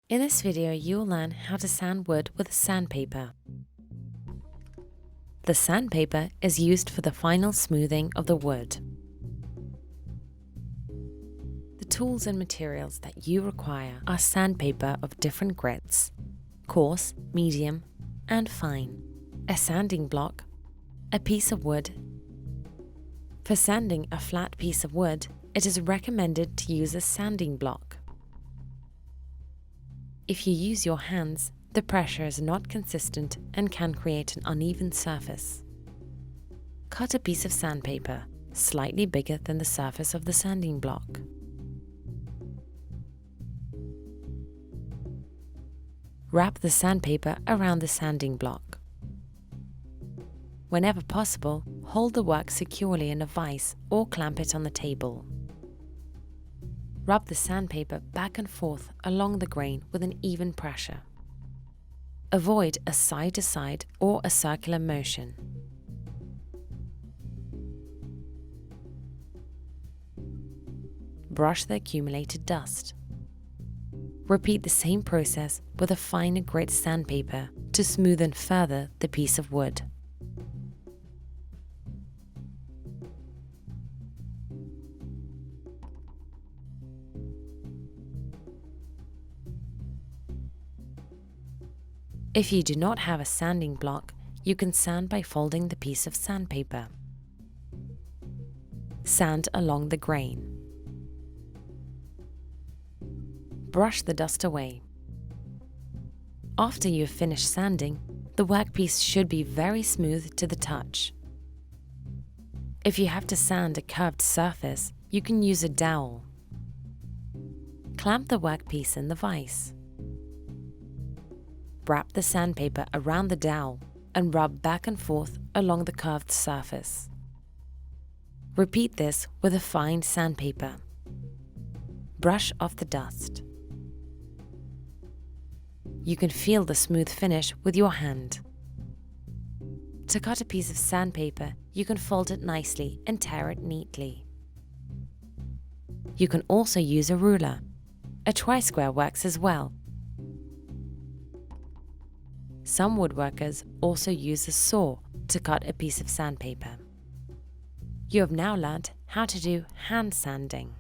In this video, you'll learn how to sand wood with sandpaper. The sandpaper is used for the final smoothing of the wood. The tools and materials that you require are sandpaper of different grits, coarse, medium, and fine, a sanding block, a piece of wood. For sanding a flat piece of wood, it is recommended to use a sanding block. If you use your hands, the pressure is not consistent and can create an uneven surface. Cut a piece of sandpaper, slightly bigger than the surface of the sanding block. Wrap the sandpaper around the sanding block. Whenever possible, hold the work securely in a vise or clamp it on the table. Rub the sandpaper back and forth along the grain with an even pressure. Avoid a side-to-side or a circular motion. Brush the accumulated dust. Repeat the same process with a finer grit sandpaper to smoothen further the piece of wood. If you do not have a sanding block, you can sand by folding the piece of sandpaper. Sand along the grain. Brush the dust away. After you have finished sanding, the workpiece should be very smooth to the touch. If you have to sand a curved surface, you can use a dowel. Clamp the workpiece in the vise. Wrap the sandpaper around the dowel and rub back and forth along the curved surface. Repeat this with a fine sandpaper. Brush off the dust. You can feel the smooth finish with your hand. To cut a piece of sandpaper, you can fold it nicely and tear it neatly. You can also use a ruler. A tri-square works as well. Some woodworkers also use a saw to cut a piece of sandpaper. You have now learned how to do hand sanding.